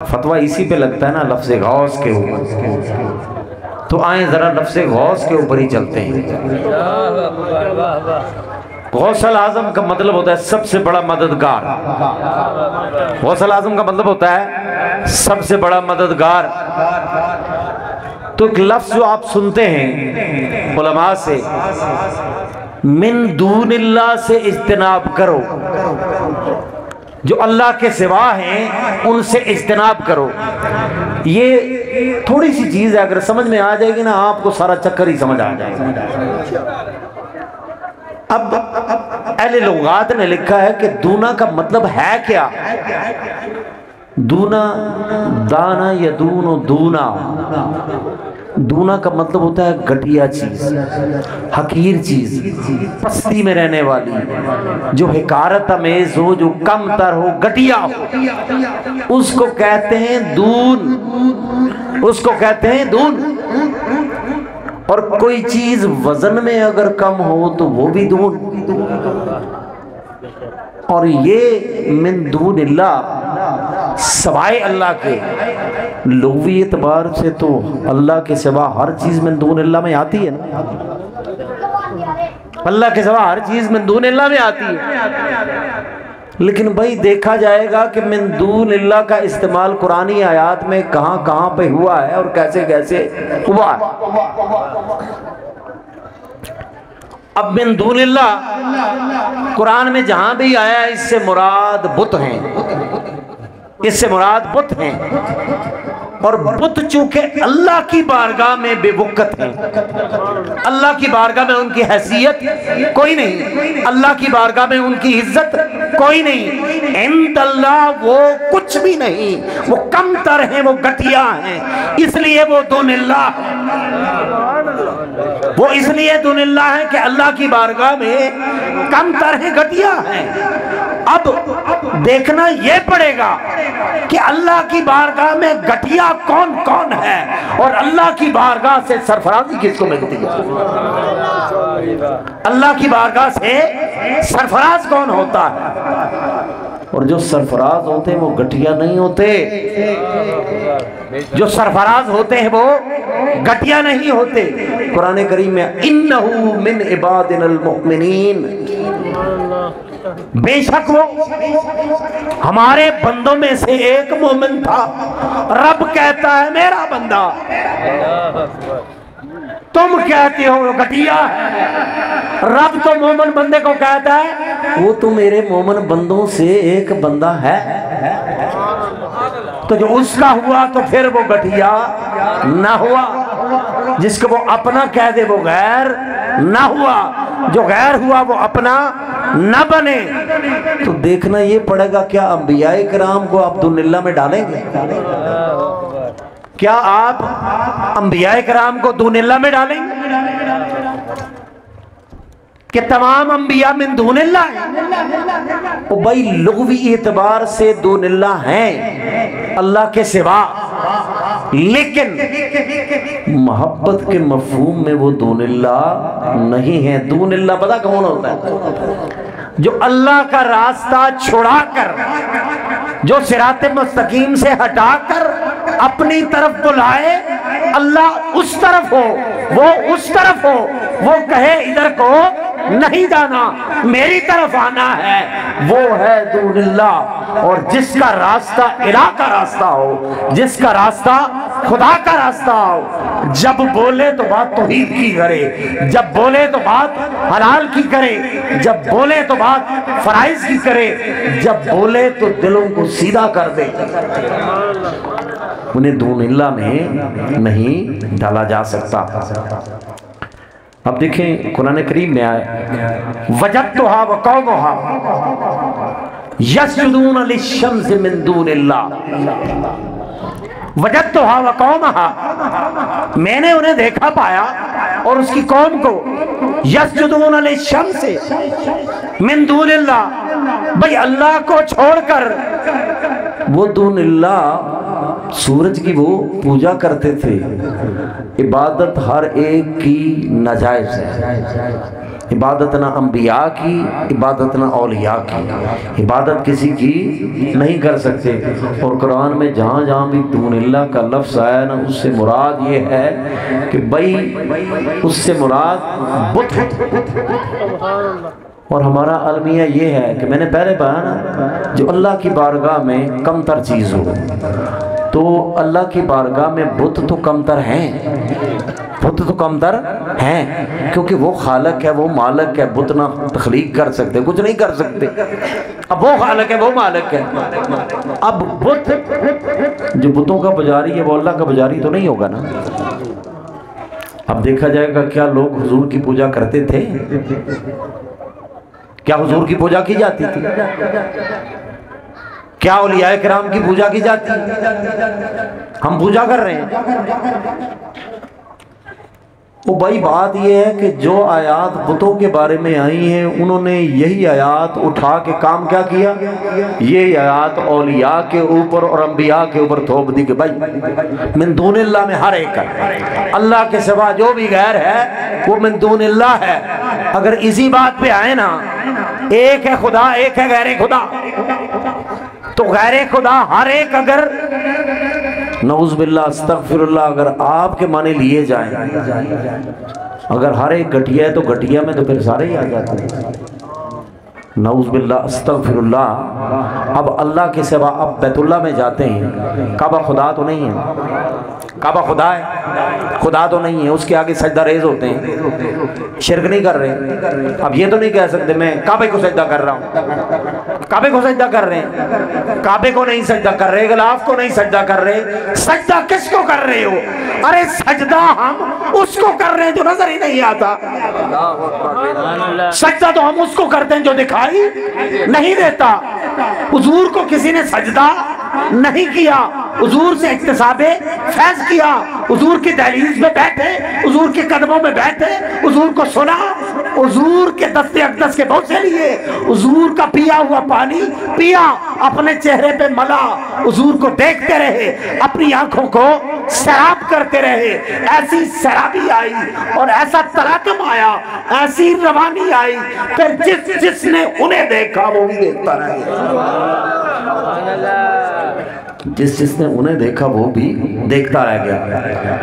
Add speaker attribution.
Speaker 1: فتویٰ اسی پہ لگتا ہے نا لفظ غوث کے اوپر، تو آئیں ذرا لفظ غوث کے اوپر ہی چلتے ہیں۔ غوث الاعظم کا مطلب ہوتا ہے سب سے بڑا مددگار۔ غوث الاعظم کا مطلب ہوتا ہے سب سے بڑا مددگار۔ تو ایک لفظ جو آپ سنتے ہیں علماء سے، من دون اللہ سے اجتناب کرو، جو اللہ کے سوا ہیں ان سے اجتناب کرو۔ یہ تھوڑی سی چیز ہے، اگر سمجھ میں آ جائے گی نا آپ کو سارا چکر ہی سمجھ آ جائے گا۔ اب اہل لغات نے لکھا ہے کہ دونا کا مطلب ہے کیا؟ دونا، دانا یدون دونا، دونا کا مطلب ہوتا ہے گھٹیا چیز، حقیر چیز، پستی میں رہنے والی، جو حقارت امیز ہو، جو کم تر ہو، گھٹیا ہو، اس کو کہتے ہیں دون، اس کو کہتے ہیں دون۔ اور کوئی چیز وزن میں اگر کم ہو تو وہ بھی دون۔ اور یہ من دون اللہ، سوائے اللہ کے، لغوی اعتبار سے تو اللہ کے سوا ہر چیز من دون اللہ میں آتی ہے نا، اللہ کے سوا ہر چیز من دون اللہ میں آتی ہے۔ لیکن بھائی دیکھا جائے گا کہ من دون اللہ کا استعمال قرآنی آیات میں کہاں کہاں پہ ہوا ہے اور کیسے کیسے ہوا ہے۔ اب من دون اللہ قرآن میں جہاں بھی آیا ہے اس سے مراد بت ہیں، اس سے مراد بت ہیں، اور بت چونکہ اللہ کی بارگاہ میں بے وقت ہیں، اللہ کی بارگاہ میں ان کی حیثیت کوئی نہیں، اللہ کی بارگاہ میں ان کی عزت کوئی نہیں، عند اللہ وہ کچھ بھی نہیں، وہ کم تر ہیں، وہ گھٹیا ہیں، اس لیے وہ دون اللہ ہیں۔ وہ اس لیے دون اللہ ہے کہ اللہ کی بارگاہ میں کم تر ہیں، گھٹیا ہیں۔ اب دیکھنا یہ پڑے گا کہ اللہ کی بارگاہ میں گھٹیا کون کون ہے اور اللہ کی بارگاہ سے سرفرازی کس کو ملتی ہے۔ اللہ کی بارگاہ سے سرفراز کون ہوتا ہے؟ اور جو سرفراز ہوتے ہیں وہ گھٹیا نہیں ہوتے، جو سرفراز ہوتے ہیں وہ گھٹیا نہیں ہوتے۔ قرآن کریم میں انہو من عبادنا المؤمنین، بے شک وہ ہمارے بندوں میں سے ایک مومن تھا۔ رب کہتا ہے میرا بندہ، تم کہتے ہو گھٹیا ہے، رب تو مومن بندے کو کہتا ہے وہ تو میرے مومن بندوں سے ایک بندہ ہے۔ تو جو اس کا ہوا تو پھر وہ گھٹیا نہ ہوا، جس کو وہ اپنا کہہ دے وہ غیر نہ ہوا، جو غیر ہوا وہ اپنا نہ بنے۔ تو دیکھنا یہ پڑے گا کیا انبیاء کرام کو آپ دون اللہ میں ڈالیں گے؟ کیا آپ انبیاء کرام کو دون اللہ میں ڈالیں گے کہ تمام انبیاء من دون اللہ ہیں؟ وہ بھائی لغوی اعتبار سے دون اللہ ہیں اللہ کے سوا، لیکن محبت کے مفہوم میں وہ دون اللہ نہیں ہے۔ دون اللہ پتہ کون ہوتا ہے؟ جو اللہ کا راستہ چھڑا کر، جو صراط مستقیم سے ہٹا کر اپنی طرف بلائے، اللہ اس طرف ہو، وہ اس طرف ہو، وہ کہے ادھر کو نہیں جانا میری طرف آنا ہے، وہ ہے دون اللہ۔ اور جس کا راستہ الہ کا راستہ ہو، جس کا راستہ خدا کا راستہ ہو، جب بولے تو بات توحید کی کرے، جب بولے تو بات حلال کی کرے، جب بولے تو بات فرائض کی کرے، جب بولے تو دلوں کو سیدھا کر دے، انہیں دون اللہ میں نہیں ڈالا جا سکتا۔ اب دیکھیں قرآن کریم میں آئے وجدتھا وقومھا یسجدون للشمس من دون اللہ، وجدتھا وقومھا، میں نے انہیں دیکھا پایا اور اس کی قوم کو، یسجدون للشمس من دون اللہ، بھئی اللہ کو چھوڑ کر وہ دون اللہ سورج کی وہ پوجا کرتے تھے۔ عبادت ہر ایک کی ناجائز ہے، عبادت نہ انبیاء کی، عبادت نہ اولیاء کی، عبادت کسی کی نہیں کر سکتے۔ اور قرآن میں جہاں جہاں بھی دون اللہ کا لفظ آیا نا، اس سے مراد یہ ہے کہ بھائی اس سے مراد بت۔ اور ہمارا المیہ یہ ہے کہ میں نے پہلے کہا نا، جو اللہ کی بارگاہ میں کم تر چیز ہو، تو اللہ کی بارگاہ میں بت تو کم تر ہیں، بت تو کم تر ہیں، کیونکہ وہ خالق ہے، وہ مالک ہے۔ بت نہ تخلیق کر سکتے، کچھ نہیں کر سکتے۔ اب وہ خالق ہے، وہ مالک ہے۔ اب بت، جو بتوں کا پجاری ہے، وہ اللہ کا پجاری تو نہیں ہوگا نا۔ اب دیکھا جائے گا کیا لوگ حضور کی پوجا کرتے تھے؟ کیا حضور کی پوجا کی جاتی تھی؟ کیا اولیاء کرام کی پوجا کی جاتی؟ ہم پوجا کر رہے ہیں۔ وہ بھائی بات یہ ہے کہ جو آیات بتوں کے بارے میں آئی ہیں، انہوں نے یہی آیات اٹھا کے کام کیا کیا؟ یہ آیات اولیاء کے اوپر اور انبیاء کے اوپر تھوپ دی کہ بھائی من دون اللہ میں ہر ایک ہے، اللہ کے سوا جو بھی غیر ہے وہ من دون اللہ ہے۔ اگر اسی بات پہ آئے نا، ایک ہے خدا، ایک ہے غیر خدا، تو غیر خدا ہر ایک اگر نعوذ باللہ استغفر اللہ اگر آپ کے معنی لیے جائیں، اگر ہر ایک گھٹیا ہے تو گھٹیا میں تو پھر سارے ہی آ جاتے ہیں۔ نعوذ باللہ استغفر اللہ۔ اب اللہ کے سوا اب بیت اللہ میں جاتے ہیں، کعبہ خدا تو نہیں ہے، کعبہ خدا ہے، خدا تو نہیں ہے، اس کے آگے سجدہ ریز ہوتے ہیں، شرک نہیں کر رہے۔ اب یہ تو نہیں کہہ سکتے میں کعبے کو سجدہ کر رہا ہوں، کعبے کو سجدہ کر رہے ہیں، کعبے کو نہیں سجدہ کر رہے، غلاف کو نہیں سجدہ کر رہے، سجدہ کس کو کر رہے ہو؟ ارے سجدہ ہم اس کو کر رہے ہیں جو نظر ہی نہیں آتا، سجدہ تو ہم اس کو کرتے ہیں جو دکھائی نہیں دیتا۔ حضور کو کسی نے سجدہ نہیں کیا، حضور سے اکتساب فیض کیا، حضور کی دہلیز میں بیٹھے، حضور کے قدموں میں بیٹھے، حضور کو سنا، حضور کے دست اقدس کے بوسے لیے، حضور کا پیا ہوا پانی پیا، اپنے چہرے پہ ملا، حضور کو دیکھتے رہے، اپنی آنکھوں کو سیراب کرتے رہے۔ ایسی سیرابی آئی اور ایسا تراکم آیا، ایسی روانی آئی، پھر جس نے انہیں دیکھا وہ بھی دیکھتا رہے، جس نے انہیں دیکھا وہ بھی دیکھتا رہ گیا۔